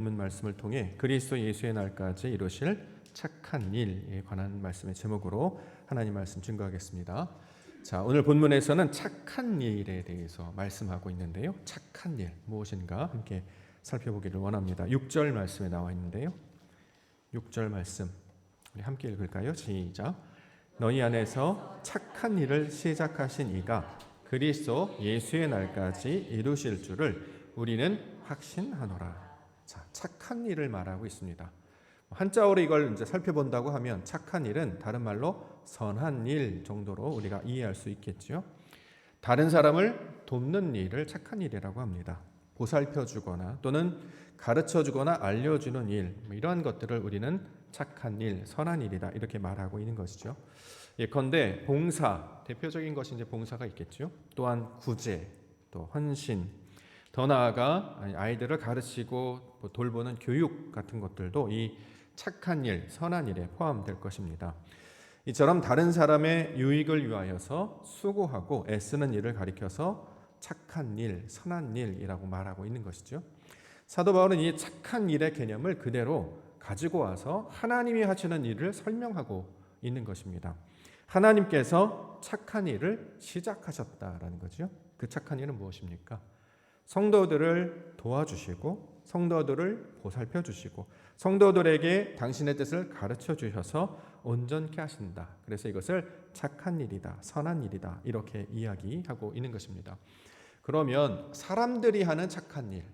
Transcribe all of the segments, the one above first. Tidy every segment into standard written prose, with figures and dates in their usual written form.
본문 말씀을 통해 그리스도 예수의 날까지 이루실 착한 일에 관한 말씀의 제목으로 하나님 말씀 증거하겠습니다. 자, 오늘 본문에서는 착한 일에 대해서 말씀하고 있는데요. 착한 일 무엇인가 함께 살펴보기를 원합니다. 6절 말씀에 나와 있는데요. 6절 말씀 우리 함께 읽을까요? 시작. 너희 안에서 착한 일을 시작하신 이가 그리스도 예수의 날까지 이루실 줄을 우리는 확신하노라. 자, 착한 일을 말하고 있습니다. 한자어로 이걸 이제 살펴본다고 하면 착한 일은 다른 말로 선한 일 정도로 우리가 이해할 수 있겠죠. 다른 사람을 돕는 일을 착한 일이라고 합니다. 보살펴주거나 또는 가르쳐주거나 알려주는 일, 이러한 것들을 우리는 착한 일, 선한 일이다 이렇게 말하고 있는 것이죠. 예컨대 봉사, 대표적인 것이 이제 봉사가 있겠죠. 또한 구제, 또 헌신, 더 나아가 아이들을 가르치고 돌보는 교육 같은 것들도 이 착한 일, 선한 일에 포함될 것입니다. 이처럼 다른 사람의 유익을 위하여서 수고하고 애쓰는 일을 가리켜서 착한 일, 선한 일이라고 말하고 있는 것이죠. 사도 바울은 이 착한 일의 개념을 그대로 가지고 와서 하나님이 하시는 일을 설명하고 있는 것입니다. 하나님께서 착한 일을 시작하셨다라는 거죠. 그 착한 일은 무엇입니까? 성도들을 도와주시고 성도들을 보살펴 주시고 성도들에게 당신의 뜻을 가르쳐 주셔서 온전케 하신다. 그래서 이것을 착한 일이다, 선한 일이다 이렇게 이야기하고 있는 것입니다. 그러면 사람들이 하는 착한 일,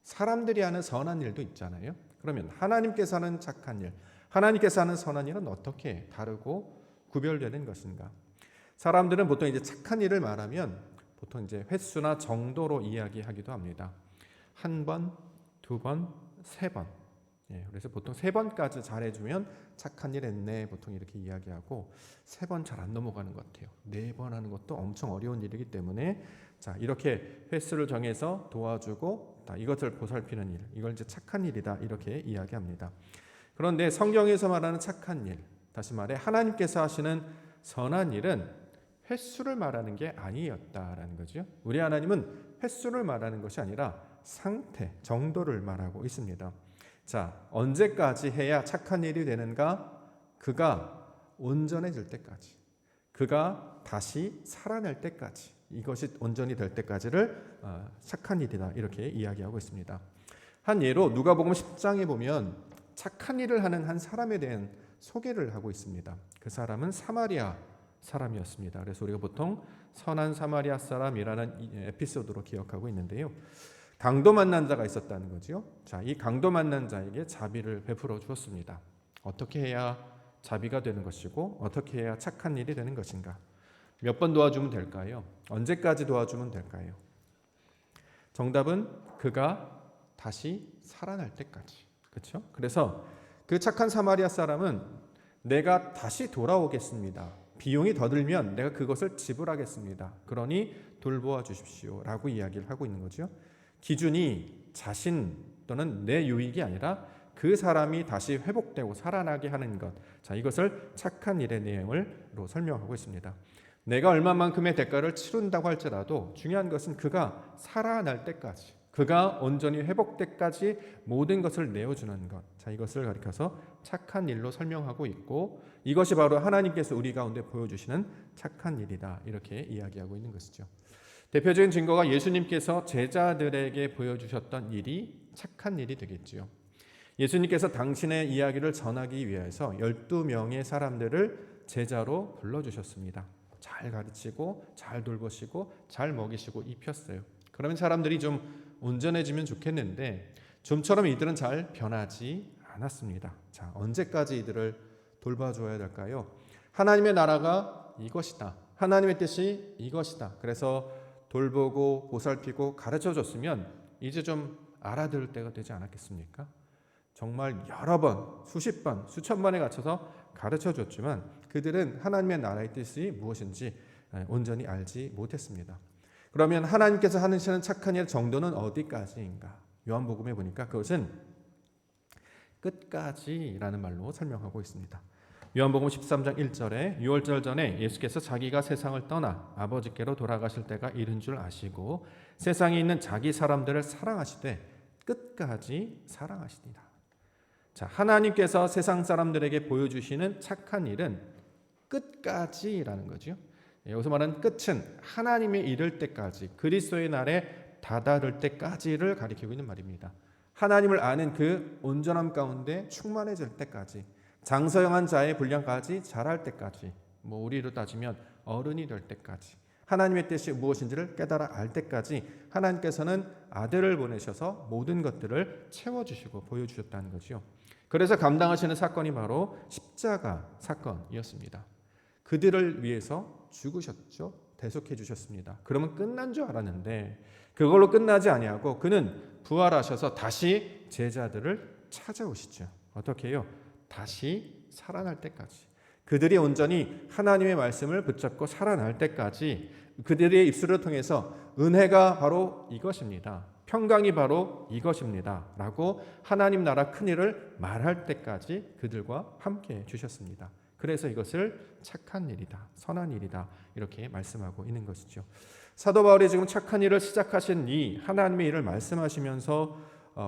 사람들이 하는 선한 일도 있잖아요. 그러면 하나님께서 하는 착한 일, 하나님께서 하는 선한 일은 어떻게 다르고 구별되는 것인가? 사람들은 보통 이제 착한 일을 말하면 보통 이제 횟수나 정도로 이야기하기도 합니다. 한 번, 두 번, 세 번. 그래서 보통 세 번까지 잘해주면 착한 일 했네 보통 이렇게 이야기하고 세 번 잘 안 넘어가는 것 같아요. 네 번 하는 것도 엄청 어려운 일이기 때문에 자 이렇게 횟수를 정해서 도와주고 이것을 보살피는 일, 이걸 이제 착한 일이다 이렇게 이야기합니다. 그런데 성경에서 말하는 착한 일, 다시 말해 하나님께서 하시는 선한 일은 횟수를 말하는 게 아니었다라는 거죠. 우리 하나님은 횟수를 말하는 것이 아니라 상태, 정도를 말하고 있습니다. 자, 언제까지 해야 착한 일이 되는가? 그가 온전해질 때까지, 그가 다시 살아날 때까지, 이것이 온전히 될 때까지를 착한 일이다 이렇게 이야기하고 있습니다. 한 예로 누가복음 10장에 보면 착한 일을 하는 한 사람에 대한 소개를 하고 있습니다. 그 사람은 사마리아 사람이었습니다. 그래서 우리가 보통 선한 사마리아 사람이라는 에피소드로 기억하고 있는데요. 강도 만난 자가 있었다는 거죠. 자, 이 강도 만난 자에게 자비를 베풀어 주었습니다. 어떻게 해야 자비가 되는 것이고 어떻게 해야 착한 일이 되는 것인가? 몇 번 도와주면 될까요? 언제까지 도와주면 될까요? 정답은 그가 다시 살아날 때까지. 그렇죠? 그래서 그 착한 사마리아 사람은 내가 다시 돌아오겠습니다. 비용이 더 들면 내가 그것을 지불하겠습니다. 그러니 돌보아 주십시오 라고 이야기를 하고 있는 거죠. 기준이 자신 또는 내 유익이 아니라 그 사람이 다시 회복되고 살아나게 하는 것. 자, 이것을 착한 일의 내용으로 설명하고 있습니다. 내가 얼마만큼의 대가를 치른다고 할지라도 중요한 것은 그가 살아날 때까지, 그가 온전히 회복될 때까지 모든 것을 내어주는 것. 자, 이것을 가리켜서 착한 일로 설명하고 있고 이것이 바로 하나님께서 우리 가운데 보여주시는 착한 일이다 이렇게 이야기하고 있는 것이죠. 대표적인 증거가 예수님께서 제자들에게 보여주셨던 일이 착한 일이 되겠지요. 예수님께서 당신의 이야기를 전하기 위해서 12명의 사람들을 제자로 불러주셨습니다. 잘 가르치고 잘 돌보시고 잘 먹이시고 입혔어요. 그러면 사람들이 좀 온전해지면 좋겠는데 좀처럼 이들은 잘 변하지 않았습니다. 자, 언제까지 이들을 돌봐줘야 될까요? 하나님의 나라가 이것이다. 하나님의 뜻이 이것이다. 그래서 돌보고 보살피고 가르쳐줬으면 이제 좀 알아들을 때가 되지 않았겠습니까? 정말 여러 번, 수십 번, 수천 번에 갖춰서 가르쳐줬지만 그들은 하나님의 나라의 뜻이 무엇인지 온전히 알지 못했습니다. 그러면 하나님께서 하시는 착한 일 정도는 어디까지인가? 요한복음에 보니까 그것은 끝까지라는 말로 설명하고 있습니다. 요한복음 13장 1절에 유월절 전에 예수께서 자기가 세상을 떠나 아버지께로 돌아가실 때가 이른 줄 아시고 세상에 있는 자기 사람들을 사랑하시되 끝까지 사랑하시니라. 자, 하나님께서 세상 사람들에게 보여주시는 착한 일은 끝까지라는 거죠. 여기서 말하는 끝은 하나님의 이를 때까지, 그리스도의 날에 다다를 때까지를 가리키고 있는 말입니다. 하나님을 아는 그 온전함 가운데 충만해질 때까지, 장서영한 자의 분량까지 자랄 때까지, 우리로 따지면 어른이 될 때까지, 하나님의 뜻이 무엇인지를 깨달아 알 때까지 하나님께서는 아들을 보내셔서 모든 것들을 채워주시고 보여주셨다는 거죠. 그래서 감당하시는 사건이 바로 십자가 사건이었습니다. 그들을 위해서 죽으셨죠. 대속해 주셨습니다. 그러면 끝난 줄 알았는데 그걸로 끝나지 아니하고 그는 부활하셔서 다시 제자들을 찾아오시죠. 어떻게 해요? 다시 살아날 때까지. 그들이 온전히 하나님의 말씀을 붙잡고 살아날 때까지 그들의 입술을 통해서 은혜가 바로 이것입니다. 평강이 바로 이것입니다. 라고 하나님 나라 큰일을 말할 때까지 그들과 함께 주셨습니다. 그래서 이것을 착한 일이다, 선한 일이다 이렇게 말씀하고 있는 것이죠. 사도 바울이 지금 착한 일을 시작하신 이 하나님의 일을 말씀하시면서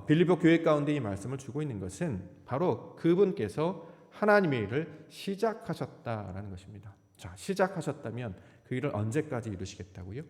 빌립보 교회 가운데 이 말씀을 주고 있는 것은 바로 그분께서 하나님의 일을 시작하셨다라는 것입니다. 자, 시작하셨다면 그 일을 언제까지 이루시겠다고요?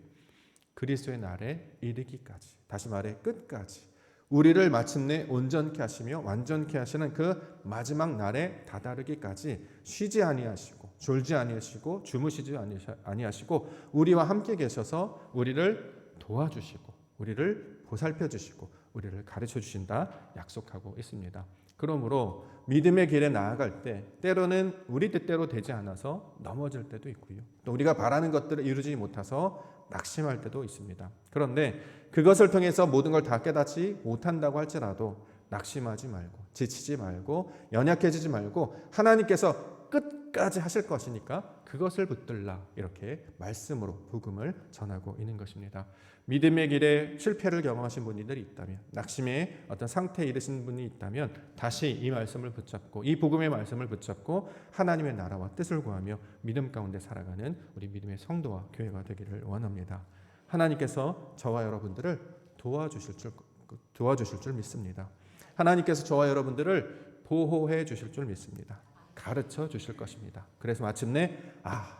그리스도의 날에 이르기까지, 다시 말해 끝까지, 우리를 마침내 온전케 하시며 완전케 하시는 그 마지막 날에 다다르기까지 쉬지 아니하시고 졸지 아니하시고 주무시지 아니하시고 우리와 함께 계셔서 우리를 도와주시고 우리를 보살펴 주시고 우리를 가르쳐 주신다 약속하고 있습니다. 그러므로 믿음의 길에 나아갈 때 때로는 우리 뜻대로 되지 않아서 넘어질 때도 있고요. 또 우리가 바라는 것들을 이루지 못해서 낙심할 때도 있습니다. 그런데 그것을 통해서 모든 걸 다 깨닫지 못한다고 할지라도 낙심하지 말고 지치지 말고 연약해지지 말고 하나님께서 끝까지 하실 것이니까 그것을 붙들라 이렇게 말씀으로 복음을 전하고 있는 것입니다. 믿음의 길에 실패를 경험하신 분들이 있다면 낙심의 어떤 상태에 이르신 분이 있다면 다시 이 말씀을 붙잡고 이 복음의 말씀을 붙잡고 하나님의 나라와 뜻을 구하며 믿음 가운데 살아가는 우리 믿음의 성도와 교회가 되기를 원합니다. 하나님께서 저와 여러분들을 도와주실 줄 믿습니다. 하나님께서 저와 여러분들을 보호해 주실 줄 믿습니다. 가르쳐 주실 것입니다. 그래서 마침내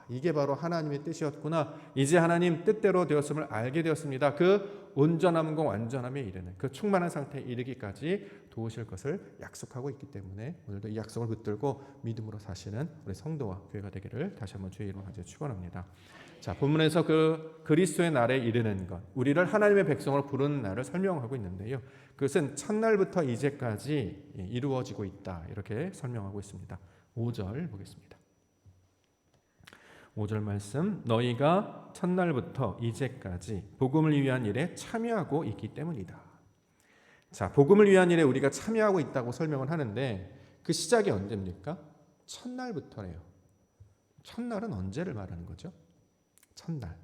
이게 바로 하나님의 뜻이었구나. 이제 하나님 뜻대로 되었음을 알게 되었습니다. 그 온전함과 완전함에 이르는 그 충만한 상태에 이르기까지 도우실 것을 약속하고 있기 때문에 오늘도 이 약속을 붙들고 믿음으로 사시는 우리 성도와 교회가 되기를 다시 한번 주의 이름으로 축원합니다. 자, 본문에서 그 그리스도의 날에 이르는 것, 우리를 하나님의 백성으로 부르는 날을 설명하고 있는데요. 그것은 첫날부터 이제까지 이루어지고 있다. 이렇게 설명하고 있습니다. 5절 보겠습니다. 5절 말씀, 너희가 첫날부터 이제까지 복음을 위한 일에 참여하고 있기 때문이다. 자, 복음을 위한 일에 우리가 참여하고 있다고 설명을 하는데 그 시작이 언제입니까? 첫날부터래요. 첫날은 언제를 말하는 거죠? 첫날.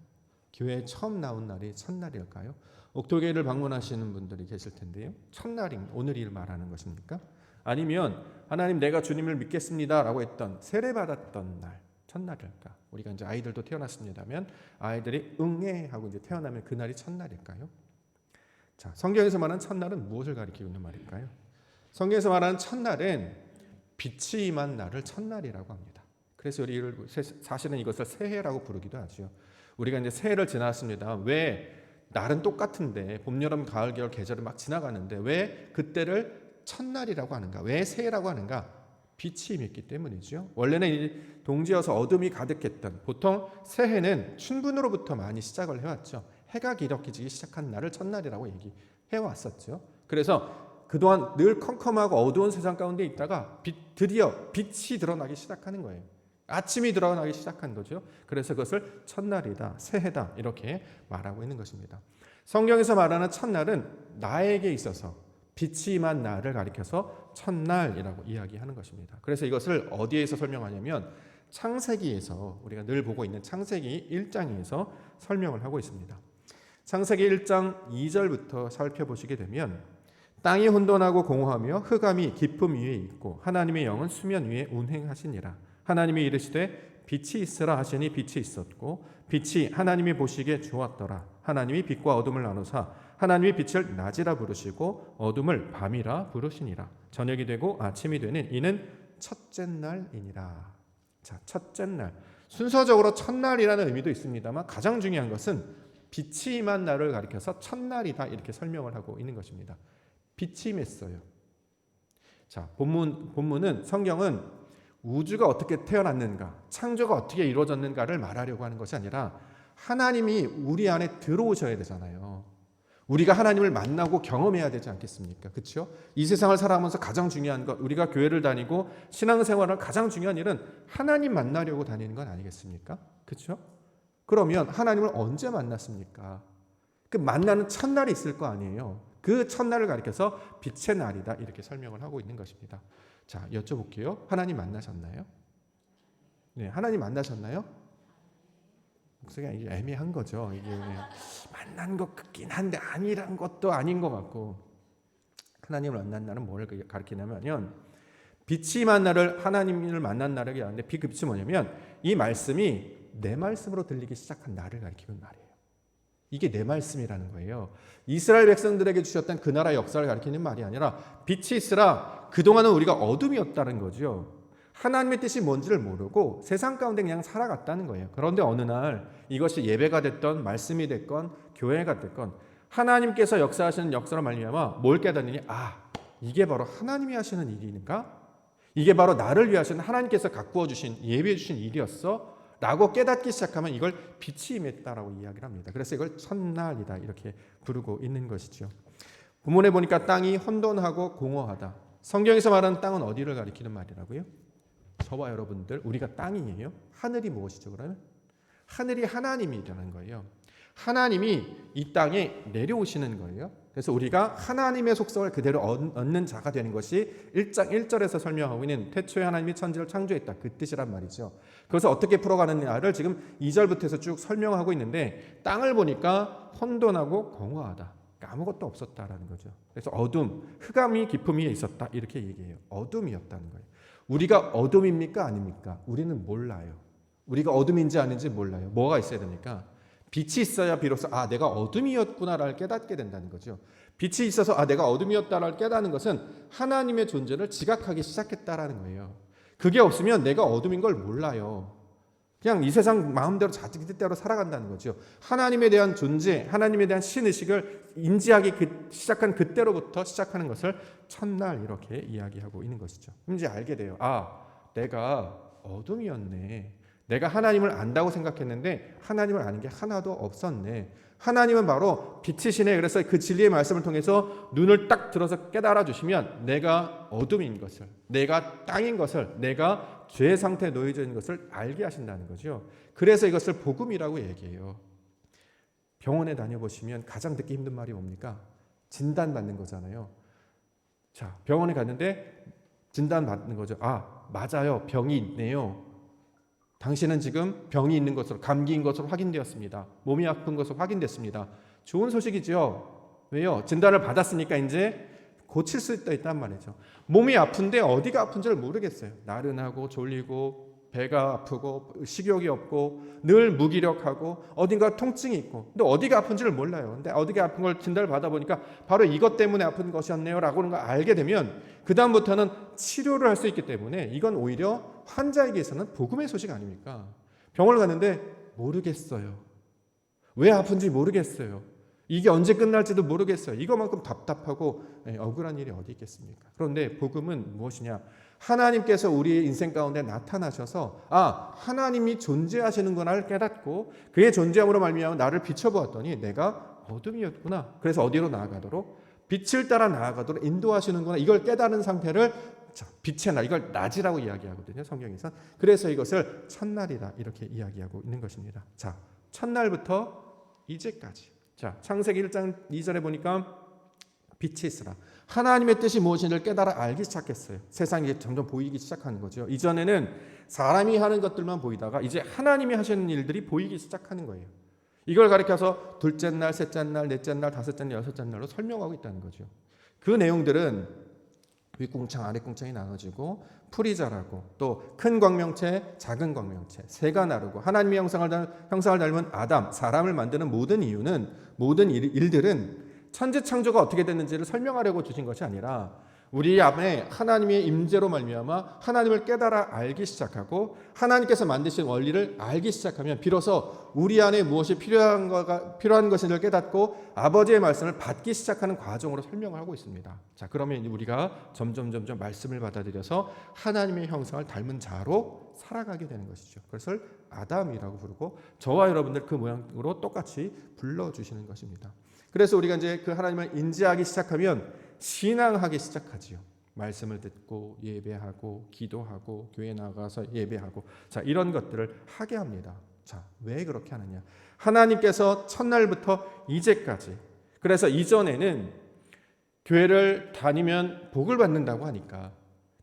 교회에 처음 나온 날이 첫날일까요? 옥토교회를 방문하시는 분들이 계실 텐데요. 첫날인 오늘을 말하는 것입니까? 아니면 하나님 내가 주님을 믿겠습니다 라고 했던 세례받았던 날 첫날일까? 우리가 이제 아이들도 태어났습니다면 아이들이 응애하고 이제 태어나면 그날이 첫날일까요? 자, 성경에서 말하는 첫날은 무엇을 가리키고 있는 말일까요? 성경에서 말하는 첫날은 빛이 임한 날을 첫날이라고 합니다. 그래서 우리를 사실은 이것을 새해라고 부르기도 하죠. 우리가 이제 새해를 지났습니다. 왜 날은 똑같은데 봄, 여름, 가을, 겨울 계절이 막 지나가는데 왜 그때를 첫날이라고 하는가? 왜 새해라고 하는가? 빛이 임했기 때문이죠. 원래는 동지여서 어둠이 가득했던 보통 새해는 춘분으로부터 많이 시작을 해왔죠. 해가 기럭지기 시작한 날을 첫날이라고 얘기해왔었죠. 그래서 그동안 늘 컴컴하고 어두운 세상 가운데 있다가 드디어 빛이 드러나기 시작하는 거예요. 아침이 드러나기 시작한 거죠. 그래서 그것을 첫날이다, 새해다 이렇게 말하고 있는 것입니다. 성경에서 말하는 첫날은 나에게 있어서 빛이 임한 날을 가리켜서 첫날이라고 이야기하는 것입니다. 그래서 이것을 어디에서 설명하냐면 창세기에서 우리가 늘 보고 있는 창세기 1장에서 설명을 하고 있습니다. 창세기 1장 2절부터 살펴보시게 되면 땅이 혼돈하고 공허하며 흑암이 깊음 위에 있고 하나님의 영은 수면 위에 운행하시니라. 하나님이 이르시되 빛이 있으라 하시니 빛이 있었고 빛이 하나님이 보시기에 좋았더라. 하나님이 빛과 어둠을 나누사 하나님이 빛을 낮이라 부르시고 어둠을 밤이라 부르시니라. 저녁이 되고 아침이 되는 이는 첫째 날이니라. 자, 첫째 날. 순서적으로 첫날이라는 의미도 있습니다만 가장 중요한 것은 빛이 임한 날을 가리켜서 첫날이다 이렇게 설명을 하고 있는 것입니다. 빛이 임했어요. 자, 본문은 성경은 우주가 어떻게 태어났는가, 창조가 어떻게 이루어졌는가를 말하려고 하는 것이 아니라 하나님이 우리 안에 들어오셔야 되잖아요. 우리가 하나님을 만나고 경험해야 되지 않겠습니까? 그렇죠? 이 세상을 살아가면서 가장 중요한 것, 우리가 교회를 다니고 신앙생활을 가장 중요한 일은 하나님 만나려고 다니는 건 아니겠습니까? 그렇죠? 그러면 하나님을 언제 만났습니까? 그 만나는 첫날이 있을 거 아니에요. 그 첫날을 가리켜서 빛의 날이다 이렇게 설명을 하고 있는 것입니다. 자, 여쭤볼게요. 하나님 만나셨나요? 네, 하나님 만나셨나요? 목소리가 이게 애매한 거죠. 이게 만난 것 같긴 한데 아니란 것도 아닌 것 같고, 하나님을 만난 날은 뭘 가리키냐면 빛이 임한 날을 하나님을 만난 날을 얘기하는데 그 빛이 뭐냐면 이 말씀이 내 말씀으로 들리기 시작한 날을 가리키는 말이에요. 이게 내 말씀이라는 거예요. 이스라엘 백성들에게 주셨던 그 나라의 역사를 가리키는 말이 아니라 빛이 있으라. 그동안은 우리가 어둠이었다는 거죠. 하나님의 뜻이 뭔지를 모르고 세상 가운데 그냥 살아갔다는 거예요. 그런데 어느 날 이것이 예배가 됐건 말씀이 됐건 교회가 됐건 하나님께서 역사하시는 역사로 말미암아 뭘 깨닫느니, 아, 이게 바로 하나님이 하시는 일인가? 이게 바로 나를 위해 하시는 하나님께서 가꾸어 주신, 예비해 주신 일이었어? 라고 깨닫기 시작하면 이걸 빛이 임했다라고 이야기를 합니다. 그래서 이걸 첫날이다 이렇게 부르고 있는 것이죠. 본문에 보니까 땅이 혼돈하고 공허하다. 성경에서 말하는 땅은 어디를 가리키는 말이라고요? 저와 여러분들, 우리가 땅이에요. 하늘이 무엇이죠? 그러면 하늘이 하나님이라는 거예요. 하나님이 이 땅에 내려오시는 거예요. 그래서 우리가 하나님의 속성을 그대로 얻는 자가 되는 것이 1장 1절에서 설명하고 있는 태초에 하나님이 천지를 창조했다 그 뜻이란 말이죠. 그래서 어떻게 풀어가느냐를 지금 2절부터 해서 쭉 설명하고 있는데, 땅을 보니까 혼돈하고 공허하다. 그러니까 아무것도 없었다라는 거죠. 그래서 어둠, 흑암이 깊음 위에 있었다 이렇게 얘기해요. 어둠이었다는 거예요. 우리가 어둠입니까 아닙니까? 우리는 몰라요. 우리가 어둠인지 아닌지 몰라요. 뭐가 있어야 됩니까? 빛이 있어야 비로소 아, 내가 어둠이었구나를 깨닫게 된다는 거죠. 빛이 있어서 아, 내가 어둠이었다를 깨닫는 것은 하나님의 존재를 지각하기 시작했다라는 거예요. 그게 없으면 내가 어둠인 걸 몰라요. 그냥 이 세상 마음대로 자기 뜻대로 살아간다는 거죠. 하나님에 대한 존재, 하나님에 대한 신의식을 인지하기 시작한 그때로부터 시작하는 것을 첫날 이렇게 이야기하고 있는 것이죠. 이제 알게 돼요. 아, 내가 어둠이었네. 내가 하나님을 안다고 생각했는데 하나님을 아는 게 하나도 없었네. 하나님은 바로 빛이시네. 그래서 그 진리의 말씀을 통해서 눈을 딱 들어서 깨달아 주시면 내가 어둠인 것을, 내가 땅인 것을, 내가 죄의 상태에 놓여져 있는 것을 알게 하신다는 거죠. 그래서 이것을 복음이라고 얘기해요. 병원에 다녀보시면 가장 듣기 힘든 말이 뭡니까? 진단받는 거잖아요. 자, 병원에 갔는데 진단받는 거죠. 아, 맞아요. 병이 있네요. 당신은 지금 병이 있는 것으로, 감기인 것으로 확인되었습니다. 몸이 아픈 것으로 확인됐습니다. 좋은 소식이죠. 왜요? 진단을 받았으니까 이제 고칠 수 있단 말이죠. 몸이 아픈데 어디가 아픈지를 모르겠어요. 나른하고 졸리고 배가 아프고 식욕이 없고 늘 무기력하고 어딘가 통증이 있고, 근데 어디가 아픈지를 몰라요. 근데 어디가 아픈 걸 진단을 받아보니까 바로 이것 때문에 아픈 것이었네요 라고 하는 걸 알게 되면 그 다음부터는 치료를 할 수 있기 때문에 이건 오히려 환자에게서는 복음의 소식 아닙니까? 병원을 갔는데 모르겠어요. 왜 아픈지 모르겠어요. 이게 언제 끝날지도 모르겠어요. 이거만큼 답답하고 억울한 일이 어디 있겠습니까? 그런데 복음은 무엇이냐? 하나님께서 우리의 인생 가운데 나타나셔서 아, 하나님이 존재하시는구나를 깨닫고 그의 존재함으로 말미암아 나를 비춰보았더니 내가 어둠이었구나. 그래서 어디로 나아가도록? 빛을 따라 나아가도록 인도하시는구나. 이걸 깨달은 상태를 빛의 날, 이걸 낮이라고 이야기하거든요, 성경에서. 그래서 이것을 첫날이다 이렇게 이야기하고 있는 것입니다. 자, 첫날부터 이제까지. 자, 창세기 1장 2절에 보니까 빛이 있으라. 하나님의 뜻이 무엇인지를 깨달아 알기 시작했어요. 세상이 점점 보이기 시작하는 거죠. 이전에는 사람이 하는 것들만 보이다가 이제 하나님이 하시는 일들이 보이기 시작하는 거예요. 이걸 가리켜서 둘째 날, 셋째 날, 넷째 날, 다섯째 날, 여섯째 날로 설명하고 있다는 거죠. 그 내용들은 윗궁창, 아랫궁창이 나눠지고 풀이 자라고 또 큰 광명체, 작은 광명체, 새가 나르고 하나님의 형상을 닮은 아담, 사람을 만드는 모든 이유는, 모든 일들은 천지 창조가 어떻게 됐는지를 설명하려고 주신 것이 아니라 우리 안에 하나님의 임재로 말미암아 하나님을 깨달아 알기 시작하고 하나님께서 만드신 원리를 알기 시작하면 비로소 우리 안에 무엇이 필요한 것인지를 깨닫고 아버지의 말씀을 받기 시작하는 과정으로 설명을 하고 있습니다. 자, 그러면 우리가 점점 말씀을 받아들여서 하나님의 형상을 닮은 자로 살아가게 되는 것이죠. 그것을 아담이라고 부르고 저와 여러분들 그 모양으로 똑같이 불러주시는 것입니다. 그래서 우리가 이제 그 하나님을 인지하기 시작하면 신앙하기 시작하지요. 말씀을 듣고 예배하고 기도하고 교회 나가서 예배하고 자, 이런 것들을 하게 합니다. 자, 왜 그렇게 하느냐? 하나님께서 첫날부터 이제까지, 그래서 이전에는 교회를 다니면 복을 받는다고 하니까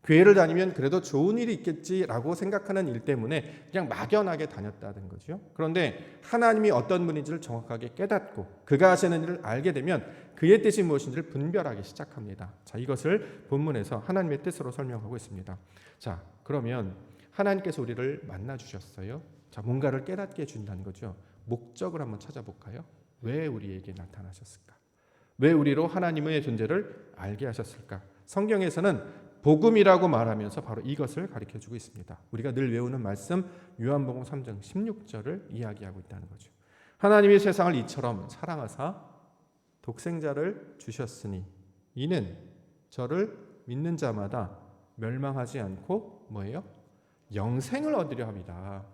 교회를 다니면 그래도 좋은 일이 있겠지라고 생각하는 일 때문에 그냥 막연하게 다녔다는 거죠. 그런데 하나님이 어떤 분인지를 정확하게 깨닫고 그가 하시는 일을 알게 되면 그의 뜻이 무엇인지를 분별하기 시작합니다. 자, 이것을 본문에서 하나님의 뜻으로 설명하고 있습니다. 자, 그러면 하나님께서 우리를 만나 주셨어요. 자, 뭔가를 깨닫게 해준다는 거죠. 목적을 한번 찾아볼까요? 왜 우리에게 나타나셨을까? 왜 우리로 하나님의 존재를 알게 하셨을까? 성경에서는 복음이라고 말하면서 바로 이것을 가르쳐주고 있습니다. 우리가 늘 외우는 말씀 요한복음 3장 16절을 이야기하고 있다는 거죠. 하나님이 세상을 이처럼 사랑하사 독생자를 주셨으니 이는 저를 믿는 자마다 멸망하지 않고 뭐예요? 영생을 얻으려 합니다.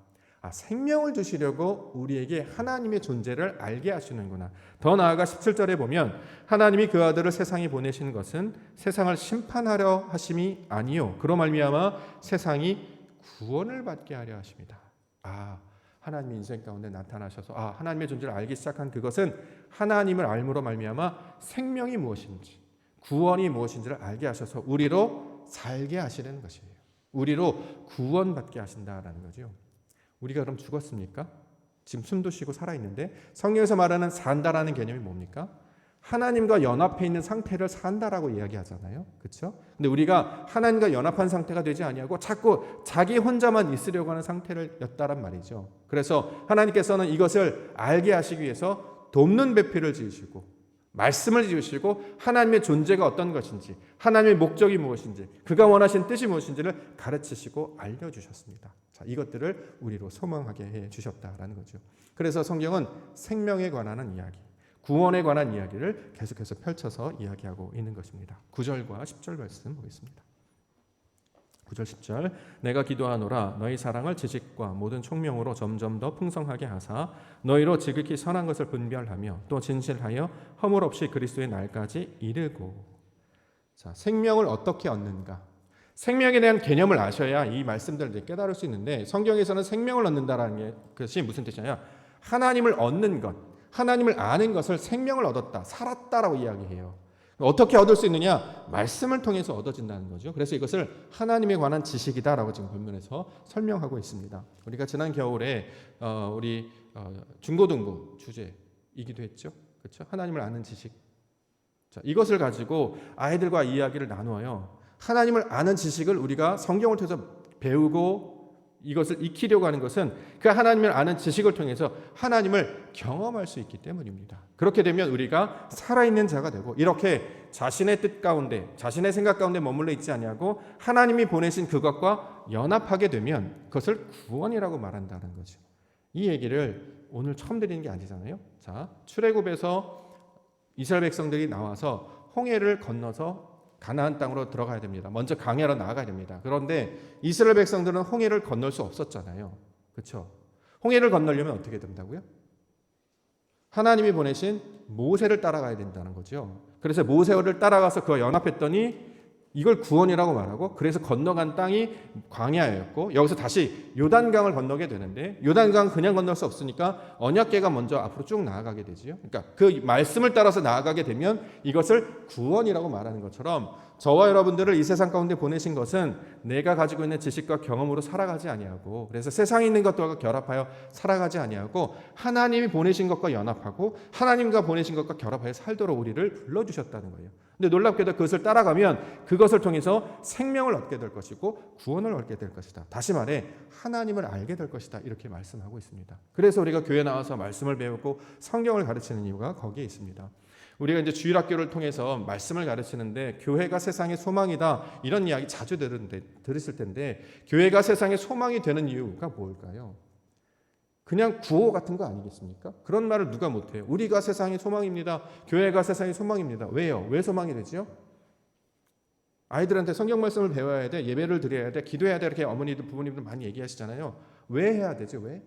생명을 주시려고 우리에게 하나님의 존재를 알게 하시는구나. 더 나아가 17절에 보면 하나님이 그 아들을 세상에 보내신 것은 세상을 심판하려 하심이 아니요 그로 말미암아 세상이 구원을 받게 하려 하십니다. 하나님의 인생 가운데 나타나셔서 하나님의 존재를 알기 시작한 그것은 하나님을 알므로 말미암아 생명이 무엇인지 구원이 무엇인지를 알게 하셔서 우리로 살게 하시는 것이에요. 우리로 구원받게 하신다라는 거죠. 우리가 그럼 죽었습니까? 지금 숨도 쉬고 살아있는데 성경에서 말하는 산다라는 개념이 뭡니까? 하나님과 연합해 있는 상태를 산다라고 이야기하잖아요. 그렇죠? 근데 우리가 하나님과 연합한 상태가 되지 아니하고 자꾸 자기 혼자만 있으려고 하는 상태를 였다란 말이죠. 그래서 하나님께서는 이것을 알게 하시기 위해서 돕는 배필을 지으시고 말씀을 지으시고 하나님의 존재가 어떤 것인지 하나님의 목적이 무엇인지 그가 원하신 뜻이 무엇인지를 가르치시고 알려주셨습니다. 자, 이것들을 우리로 소망하게 해주셨다라는 거죠. 그래서 성경은 생명에 관한 이야기, 구원에 관한 이야기를 계속해서 펼쳐서 이야기하고 있는 것입니다. 9절과 10절 말씀 보겠습니다. 9절 10절 내가 기도하노라 너희 사랑을 지식과 모든 총명으로 점점 더 풍성하게 하사 너희로 지극히 선한 것을 분별하며 또 진실하여 허물 없이 그리스도의 날까지 이르고. 자, 생명을 어떻게 얻는가? 생명에 대한 개념을 아셔야 이 말씀들을 이제 깨달을 수 있는데 성경에서는 생명을 얻는다라는 것이 무슨 뜻이냐? 하나님을 얻는 것, 하나님을 아는 것을 생명을 얻었다, 살았다라고 이야기해요. 어떻게 얻을 수 있느냐? 말씀을 통해서 얻어진다는 거죠. 그래서 이것을 하나님에 관한 지식이다라고 지금 본문에서 설명하고 있습니다. 우리가 지난 겨울에 우리 중고등부 주제이기도 했죠. 그렇죠? 하나님을 아는 지식. 자, 이것을 가지고 아이들과 이야기를 나누어요. 하나님을 아는 지식을 우리가 성경을 통해서 배우고 이것을 익히려고 하는 것은 그 하나님을 아는 지식을 통해서 하나님을 경험할 수 있기 때문입니다. 그렇게 되면 우리가 살아있는 자가 되고 이렇게 자신의 뜻 가운데 자신의 생각 가운데 머물러 있지 아니하고 하나님이 보내신 그것과 연합하게 되면 그것을 구원이라고 말한다는 거죠. 이 얘기를 오늘 처음 드리는 게 아니잖아요. 자, 출애굽에서 이스라엘 백성들이 나와서 홍해를 건너서 가나안 땅으로 들어가야 됩니다. 먼저 광야로 나아가야 됩니다. 그런데 이스라엘 백성들은 홍해를 건널 수 없었잖아요. 그렇죠? 홍해를 건너려면 어떻게 된다고요? 하나님이 보내신 모세를 따라가야 된다는 거죠. 그래서 모세를 따라가서 그와 연합했더니 이걸 구원이라고 말하고 그래서 건너간 땅이 광야였고 여기서 다시 요단강을 건너게 되는데 요단강 그냥 건널 수 없으니까 언약궤가 먼저 앞으로 쭉 나아가게 되지요. 그러니까 그 말씀을 따라서 나아가게 되면 이것을 구원이라고 말하는 것처럼 저와 여러분들을 이 세상 가운데 보내신 것은 내가 가지고 있는 지식과 경험으로 살아가지 아니하고 그래서 세상에 있는 것들과 결합하여 살아가지 아니하고 하나님이 보내신 것과 연합하고 하나님과 보내신 것과 결합하여 살도록 우리를 불러주셨다는 거예요. 근데 놀랍게도 그것을 따라가면 그것을 통해서 생명을 얻게 될 것이고 구원을 얻게 될 것이다. 다시 말해 하나님을 알게 될 것이다. 이렇게 말씀하고 있습니다. 그래서 우리가 교회 나와서 말씀을 배우고 성경을 가르치는 이유가 거기에 있습니다. 우리가 이제 주일학교를 통해서 말씀을 가르치는데 교회가 세상의 소망이다 이런 이야기 자주 들으실 텐데 교회가 세상의 소망이 되는 이유가 뭘까요? 그냥 구호 같은 거 아니겠습니까? 그런 말을 누가 못해요. 우리가 세상의 소망입니다. 교회가 세상의 소망입니다. 왜요? 왜 소망이 되죠? 아이들한테 성경 말씀을 배워야 돼, 예배를 드려야 돼, 기도해야 돼 이렇게 어머니들 부모님들 많이 얘기하시잖아요. 왜 해야 되죠? 왜?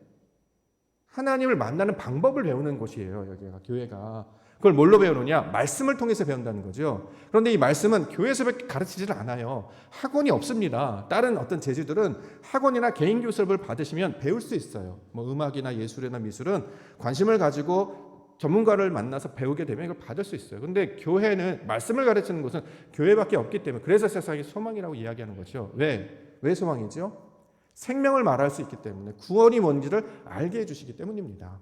하나님을 만나는 방법을 배우는 곳이에요. 여기가 교회가. 그걸 뭘로 배우느냐? 말씀을 통해서 배운다는 거죠. 그런데 이 말씀은 교회에서밖에 가르치지를 않아요. 학원이 없습니다. 다른 어떤 재주들은 학원이나 개인 교습을 받으시면 배울 수 있어요. 뭐 음악이나 예술이나 미술은 관심을 가지고 전문가를 만나서 배우게 되면 이걸 받을 수 있어요. 그런데 교회는 말씀을 가르치는 곳은 교회밖에 없기 때문에 그래서 세상이 소망이라고 이야기하는 거죠. 왜? 왜 소망이죠? 생명을 말할 수 있기 때문에 구원이 뭔지를 알게 해주시기 때문입니다.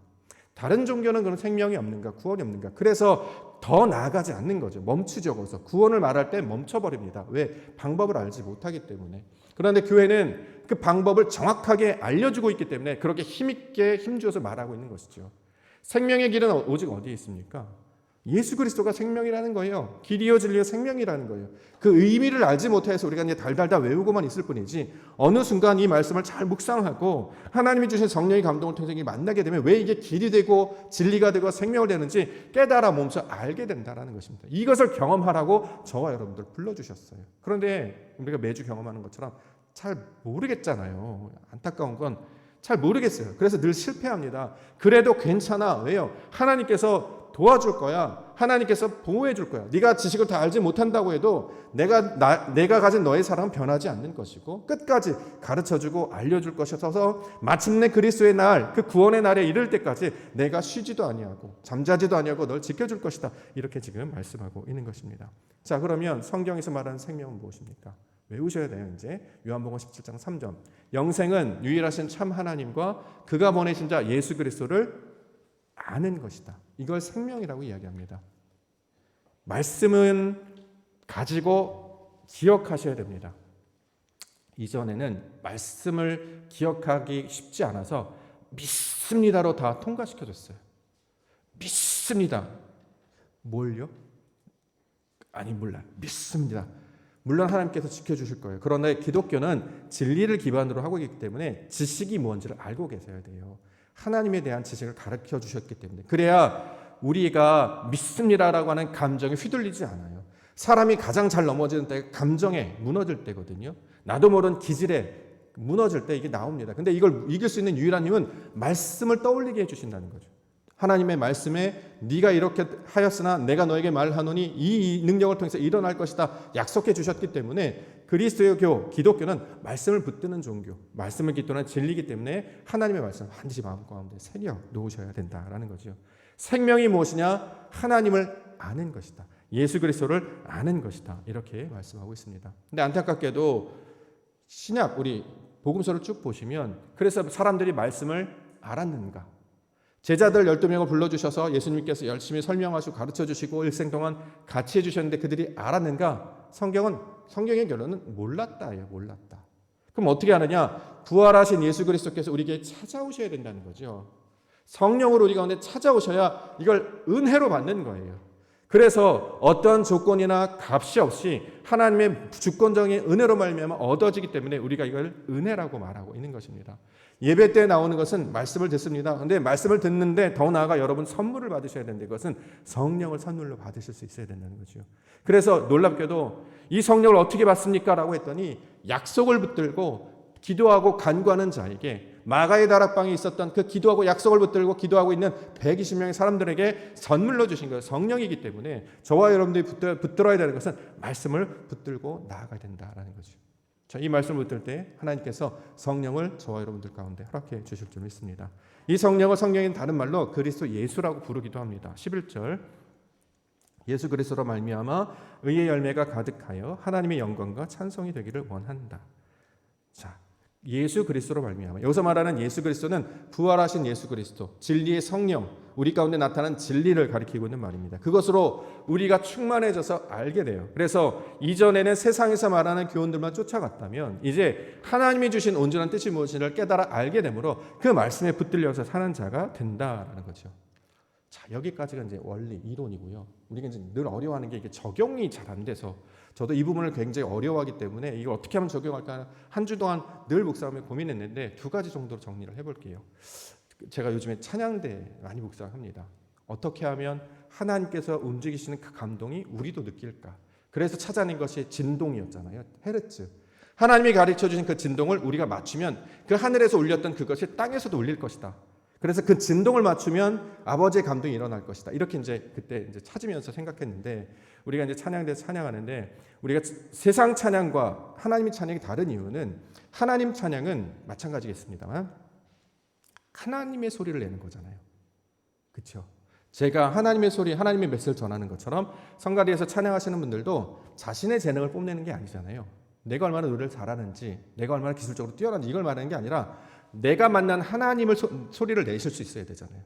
다른 종교는 그런 생명이 없는가 구원이 없는가 그래서 더 나아가지 않는 거죠. 멈추적어서 구원을 말할 때 멈춰버립니다. 왜? 방법을 알지 못하기 때문에. 그런데 교회는 그 방법을 정확하게 알려주고 있기 때문에 그렇게 힘있게 힘주어서 말하고 있는 것이죠. 생명의 길은 오직 어디에 있습니까? 예수 그리스도가 생명이라는 거예요. 길이요 진리요 생명이라는 거예요. 그 의미를 알지 못해서 우리가 이제 달달달 외우고만 있을 뿐이지 어느 순간 이 말씀을 잘 묵상하고 하나님이 주신 성령의 감동을 통해서 만나게 되면 왜 이게 길이 되고 진리가 되고 생명을 되는지 깨달아 몸소 알게 된다는 것입니다. 이것을 경험하라고 저와 여러분들 불러주셨어요. 그런데 우리가 매주 경험하는 것처럼 잘 모르겠잖아요. 안타까운 건 잘 모르겠어요. 그래서 늘 실패합니다. 그래도 괜찮아. 왜요? 하나님께서 도와줄 거야. 하나님께서 보호해 줄 거야. 네가 지식을 다 알지 못한다고 해도 내가 가진 너의 사랑은 변하지 않는 것이고 끝까지 가르쳐주고 알려줄 것이어서 마침내 그리스도의 날, 그 구원의 날에 이를 때까지 내가 쉬지도 아니하고 잠자지도 아니하고 널 지켜줄 것이다. 이렇게 지금 말씀하고 있는 것입니다. 자, 그러면 성경에서 말하는 생명은 무엇입니까? 외우셔야 돼요. 이제 요한복음 17장 3절. 영생은 유일하신 참 하나님과 그가 보내신 자 예수 그리스도를 아는 것이다. 이걸 생명이라고 이야기합니다. 말씀은 가지고 기억하셔야 됩니다. 이전에는 말씀을 기억하기 쉽지 않아서 믿습니다로 다 통과시켜줬어요. 믿습니다. 뭘요? 아니 몰라요. 믿습니다. 물론 하나님께서 지켜주실 거예요. 그러나 기독교는 진리를 기반으로 하고 있기 때문에 지식이 뭔지를 알고 계셔야 돼요. 하나님에 대한 지식을 가르쳐 주셨기 때문에 그래야 우리가 믿습니다라고 하는 감정에 휘둘리지 않아요. 사람이 가장 잘 넘어지는 때가 감정에 무너질 때거든요. 나도 모르는 기질에 무너질 때 이게 나옵니다. 근데 이걸 이길 수 있는 유일한 힘은 말씀을 떠올리게 해주신다는 거죠. 하나님의 말씀에 네가 이렇게 하였으나 내가 너에게 말하노니 이 능력을 통해서 일어날 것이다 약속해 주셨기 때문에 그리스도의 기독교는 말씀을 붙드는 종교, 말씀을 기도는 진리이기 때문에 하나님의 말씀을 반드시 마음 가운데 새겨 놓으셔야 된다라는 거죠. 생명이 무엇이냐? 하나님을 아는 것이다. 예수 그리스도를 아는 것이다. 이렇게 말씀하고 있습니다. 근데 안타깝게도 신약 우리 복음서를 쭉 보시면 그래서 사람들이 말씀을 알았는가? 제자들 12명을 불러주셔서 예수님께서 열심히 설명하시고 가르쳐주시고 일생 동안 같이 해주셨는데 그들이 알았는가? 성경의 결론은 몰랐다예요. 몰랐다. 그럼 어떻게 하느냐? 부활하신 예수 그리스도께서 우리에게 찾아오셔야 된다는 거죠. 성령으로 우리 가운데 찾아오셔야 이걸 은혜로 받는 거예요. 그래서 어떤 조건이나 값이 없이 하나님의 주권적인 은혜로 말미암아 얻어지기 때문에 우리가 이걸 은혜라고 말하고 있는 것입니다. 예배 때 나오는 것은 말씀을 듣습니다. 그런데 말씀을 듣는데 더 나아가 여러분 선물을 받으셔야 되는데 그것은 성령을 선물로 받으실 수 있어야 된다는 거죠. 그래서 놀랍게도 이 성령을 어떻게 받습니까? 라고 했더니 약속을 붙들고 기도하고 간구하는 자에게 마가의 다락방에 있었던 그 기도하고 약속을 붙들고 기도하고 있는 120명의 사람들에게 선물로 주신 거예요. 성령이기 때문에 저와 여러분들이 붙들어야 되는 것은 말씀을 붙들고 나아가야 된다라는 거죠. 자, 이 말씀을 붙들 때 하나님께서 성령을 저와 여러분들 가운데 허락해 주실 줄 믿습니다. 이 성령을 성경인 다른 말로 그리스도 예수라고 부르기도 합니다. 11절 예수 그리스도로 말미암아 의의 열매가 가득하여 하나님의 영광과 찬송이 되기를 원한다. 자, 예수 그리스도로 말미암아. 여기서 말하는 예수 그리스도는 부활하신 예수 그리스도, 진리의 성령, 우리 가운데 나타난 진리를 가리키고 있는 말입니다. 그것으로 우리가 충만해져서 알게 돼요. 그래서 이전에는 세상에서 말하는 교훈들만 쫓아갔다면 이제 하나님이 주신 온전한 뜻이 무엇인지를 깨달아 알게 되므로 그 말씀에 붙들려서 사는 자가 된다라는 거죠. 자, 여기까지가 이제 원리, 이론이고요. 우리가 이제 늘 어려워하는 게 이게 적용이 잘 안 돼서 저도 이 부분을 굉장히 어려워하기 때문에 이걸 어떻게 하면 적용할까 한 주 동안 늘 묵상하며 고민했는데 두 가지 정도로 정리를 해볼게요. 제가 요즘에 찬양대 많이 묵상합니다. 어떻게 하면 하나님께서 움직이시는 그 감동이 우리도 느낄까? 그래서 찾아낸 것이 진동이었잖아요. 헤르츠. 하나님이 가르쳐 주신 그 진동을 우리가 맞추면 그 하늘에서 울렸던 그것이 땅에서도 울릴 것이다. 그래서 그 진동을 맞추면 아버지의 감동이 일어날 것이다. 이렇게 이제 그때 이제 찾으면서 생각했는데 우리가 이제 찬양대에서 찬양하는데 우리가 세상 찬양과 하나님의 찬양이 다른 이유는 하나님 찬양은 마찬가지겠습니다만 하나님의 소리를 내는 거잖아요. 그렇죠? 제가 하나님의 소리, 하나님의 메시지를 전하는 것처럼 성가대에서 찬양하시는 분들도 자신의 재능을 뽐내는 게 아니잖아요. 내가 얼마나 노래를 잘하는지, 내가 얼마나 기술적으로 뛰어난지 이걸 말하는 게 아니라 내가 만난 하나님을 소리를 내실 수 있어야 되잖아요.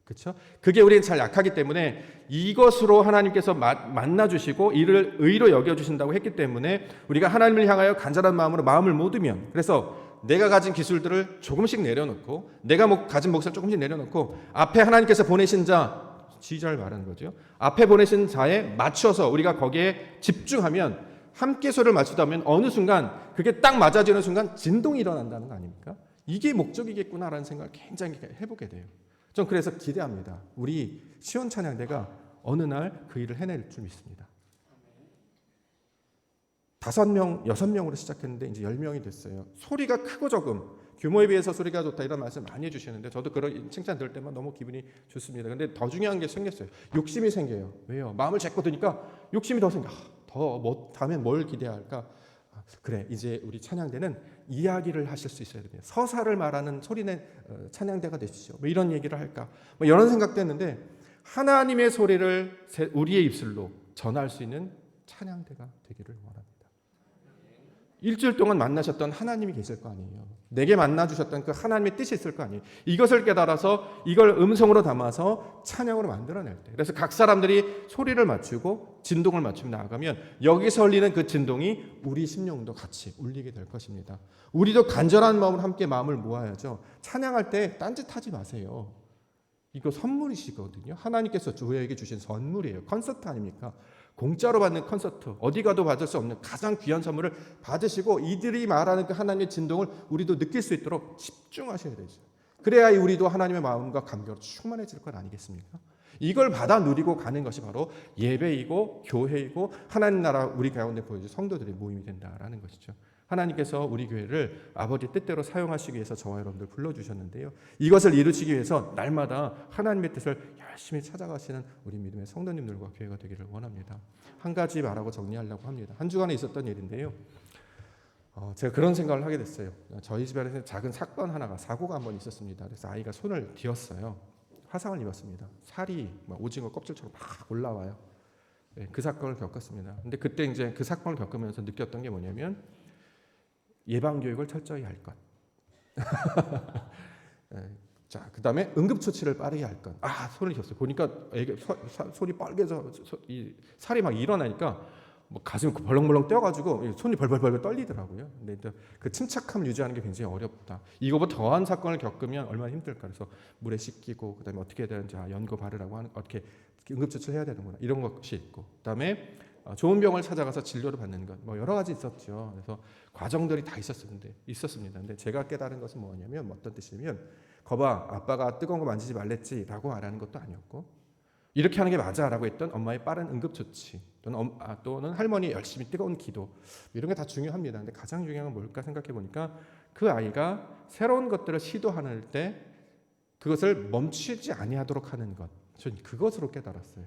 그렇죠? 그게 우리는 잘 약하기 때문에 이것으로 하나님께서 만나 주시고 이를 의로 여겨 주신다고 했기 때문에 우리가 하나님을 향하여 간절한 마음으로 마음을 모으면 그래서 내가 가진 기술들을 조금씩 내려놓고 내가 가진 몫을 조금씩 내려놓고 앞에 하나님께서 보내신 자 지휘자를 말하는 거죠. 앞에 보내신 자에 맞춰서 우리가 거기에 집중하면 함께 소리를 맞추다 보면 어느 순간 그게 딱 맞아지는 순간 진동이 일어난다는 거 아닙니까? 이게 목적이겠구나라는 생각을 굉장히 해보게 돼요. 전 그래서 기대합니다. 우리 시온 찬양대가 어느 날 그 일을 해낼 줄 믿습니다. 5명, 6명으로 시작했는데 이제 10명이 됐어요. 소리가 크고 적음, 규모에 비해서 소리가 좋다 이런 말씀 많이 해주시는데 저도 그런 칭찬 들을 때만 너무 기분이 좋습니다. 근데 더 중요한 게 생겼어요. 욕심이 생겨요. 왜요? 마음을 잡고 드니까 욕심이 더 생겨. 다음에 뭘 기대해야 할까? 그래, 이제 우리 찬양대는 이야기를 하실 수 있어야 됩니다. 서사를 말하는 소리낸 찬양대가 되시죠. 뭐 이런 얘기를 할까? 뭐 이런 생각도 했는데 하나님의 소리를 우리의 입술로 전할 수 있는 찬양대가 되기를 원합니다. 일주일 동안 만나셨던 하나님이 계실 거 아니에요. 내게 만나주셨던 그 하나님의 뜻이 있을 거 아니에요. 이것을 깨달아서 이걸 음성으로 담아서 찬양으로 만들어낼 때 그래서 각 사람들이 소리를 맞추고 진동을 맞추며 나아가면 여기서 울리는 그 진동이 우리 심령도 같이 울리게 될 것입니다. 우리도 간절한 마음으로 함께 마음을 모아야죠. 찬양할 때 딴짓하지 마세요. 이거 선물이시거든요. 하나님께서 우리에게 주신 선물이에요. 콘서트 아닙니까? 공짜로 받는 콘서트, 어디 가도 받을 수 없는 가장 귀한 선물을 받으시고 이들이 말하는 그 하나님의 진동을 우리도 느낄 수 있도록 집중하셔야 되죠. 그래야 우리도 하나님의 마음과 감격으로 충만해질 것 아니겠습니까? 이걸 받아 누리고 가는 것이 바로 예배이고 교회이고 하나님 나라 우리 가운데 보여줄 성도들의 모임이 된다라는 것이죠. 하나님께서 우리 교회를 아버지 뜻대로 사용하시기 위해서 저와 여러분들 불러주셨는데요. 이것을 이루시기 위해서 날마다 하나님의 뜻을 열심히 찾아가시는 우리 믿음의 성도님들과 교회가 되기를 원합니다. 한 가지 말하고 정리하려고 합니다. 한 주간에 있었던 일인데요. 제가 그런 생각을 하게 됐어요. 저희 집안에서 작은 사건 하나가 사고가 한번 있었습니다. 그래서 아이가 손을 뒤었어요. 화상을 입었습니다. 살이 오징어 껍질처럼 막 올라와요. 네, 그 사건을 겪었습니다. 근데 그때 이제 그 사건을 겪으면서 느꼈던 게 뭐냐면 예방 교육을 철저히 할 것. 자, 그다음에 응급 처치를 빠르게 할 것. 손을 켰어요. 보니까 애기 손이 빨개져 살이 막 일어나니까 가슴이 벌렁벌렁 뛰어가지고 손이 벌벌벌 떨리더라고요. 근데 그 침착함을 유지하는 게 굉장히 어렵다. 이거보다 더한 사건을 겪으면 얼마나 힘들까. 그래서 물에 씻기고 그다음에 어떻게 해야 되는지 연고 바르라고 하는 어떻게 응급처치를 해야 되는구나 이런 것이 있고 그다음에 좋은 병을 찾아가서 진료를 받는 것 여러 가지 있었죠. 그래서 과정들이 다 있었습니다. 근데 제가 깨달은 것은 뭐냐면 어떤 뜻이냐면 거봐 아빠가 뜨거운 거 만지지 말랬지라고 말하는 것도 아니었고 이렇게 하는 게 맞아라고 했던 엄마의 빠른 응급조치 또는 할머니의 열심히 뜨거운 기도 이런 게 다 중요합니다. 근데 가장 중요한 건 뭘까 생각해 보니까 그 아이가 새로운 것들을 시도할 때 그것을 멈추지 아니하도록 하는 것 전 그것으로 깨달았어요.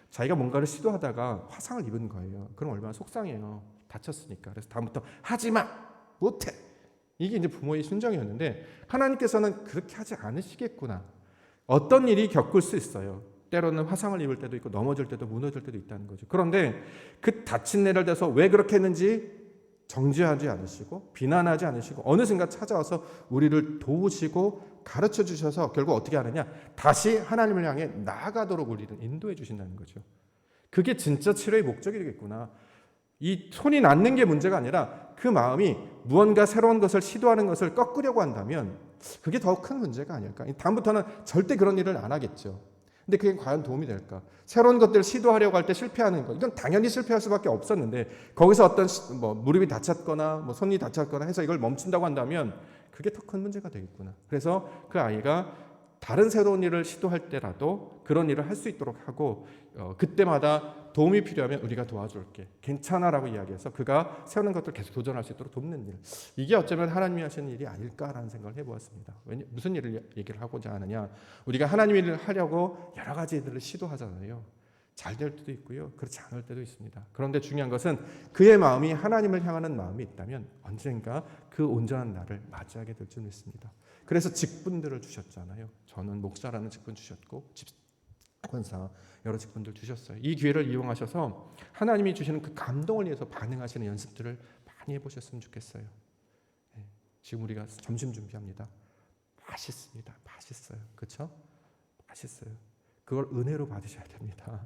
자기가 뭔가를 시도하다가 화상을 입은 거예요. 그럼 얼마나 속상해요. 다쳤으니까. 그래서 다음부터 하지마 못해 이게 이제 부모의 순정이었는데 하나님께서는 그렇게 하지 않으시겠구나. 어떤 일이 겪을 수 있어요. 때로는 화상을 입을 때도 있고 넘어질 때도 무너질 때도 있다는 거죠. 그런데 그 다친 애를 대해서 왜 그렇게 했는지 정죄하지 않으시고 비난하지 않으시고 어느 순간 찾아와서 우리를 도우시고 가르쳐 주셔서 결국 어떻게 하느냐 다시 하나님을 향해 나아가도록 우리를 인도해 주신다는 거죠. 그게 진짜 치료의 목적이 되겠구나. 이 손이 낫는 게 문제가 아니라 그 마음이 무언가 새로운 것을 시도하는 것을 꺾으려고 한다면 그게 더 큰 문제가 아닐까. 다음부터는 절대 그런 일을 안 하겠죠. 근데 그게 과연 도움이 될까? 새로운 것들을 시도하려고 할 때 실패하는 것, 이건 당연히 실패할 수밖에 없었는데 거기서 어떤 무릎이 다쳤거나 손이 다쳤거나 해서 이걸 멈춘다고 한다면 그게 더 큰 문제가 되겠구나. 그래서 그 아이가 다른 새로운 일을 시도할 때라도 그런 일을 할 수 있도록 하고 그때마다 도움이 필요하면 우리가 도와줄게, 괜찮아라고 이야기해서 그가 새로운 것들을 계속 도전할 수 있도록 돕는 일, 이게 어쩌면 하나님이 하시는 일이 아닐까라는 생각을 해보았습니다. 무슨 일을 얘기를 하고자 하느냐, 우리가 하나님 일을 하려고 여러 가지 일들을 시도하잖아요. 잘 될 때도 있고요, 그렇지 않을 때도 있습니다. 그런데 중요한 것은 그의 마음이 하나님을 향하는 마음이 있다면 언젠가 그 온전한 날을 맞이하게 될 줄 믿습니다. 그래서 직분들을 주셨잖아요. 저는 목사라는 직분 주셨고 권사 여러 직분들 주셨어요. 이 기회를 이용하셔서 하나님이 주시는 그 감동을 위해서 반응하시는 연습들을 많이 해보셨으면 좋겠어요. 지금 우리가 점심 준비합니다. 맛있습니다. 맛있어요. 그렇죠? 맛있어요. 그걸 은혜로 받으셔야 됩니다.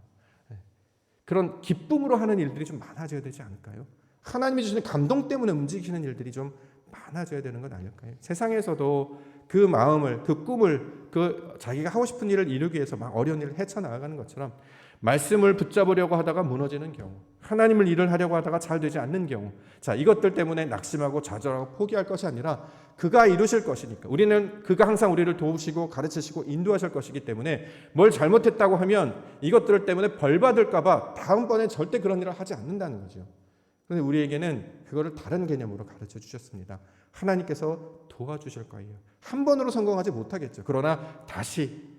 그런 기쁨으로 하는 일들이 좀 많아져야 되지 않을까요? 하나님이 주시는 감동 때문에 움직이시는 일들이 좀 많아져야 되는 건 아닐까요? 세상에서도 그 마음을, 그 꿈을, 그 자기가 하고 싶은 일을 이루기 위해서 막 어려운 일을 헤쳐나가는 것처럼 말씀을 붙잡으려고 하다가 무너지는 경우, 하나님을 일을 하려고 하다가 잘 되지 않는 경우, 자, 이것들 때문에 낙심하고 좌절하고 포기할 것이 아니라 그가 이루실 것이니까, 우리는 그가 항상 우리를 도우시고 가르치시고 인도하실 것이기 때문에 뭘 잘못했다고 하면 이것들 때문에 벌 받을까 봐 다음번에 절대 그런 일을 하지 않는다는 거죠. 그런데 우리에게는 그거를 다른 개념으로 가르쳐 주셨습니다. 하나님께서 도와주실 거예요. 한 번으로 성공하지 못하겠죠. 그러나 다시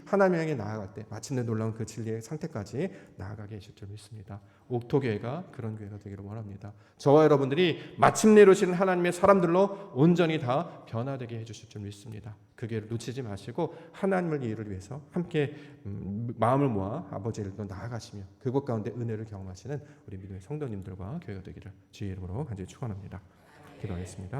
하나님 향해 나아갈 때 마침내 놀라운 그 진리의 상태까지 나아가게 하실 줄 믿습니다. 옥토교회가 그런 교회가 되기를 원합니다. 저와 여러분들이 마침내 이루시는 하나님의 사람들로 온전히 다 변화되게 해주실 줄 믿습니다. 그 기회를 놓치지 마시고 하나님을 일을 위해서 함께 마음을 모아 아버지의 일로 나아가시며 그곳 가운데 은혜를 경험하시는 우리 믿음의 성도님들과 교회가 되기를 주의 이름으로 간절히 축원합니다. 기도하겠습니다.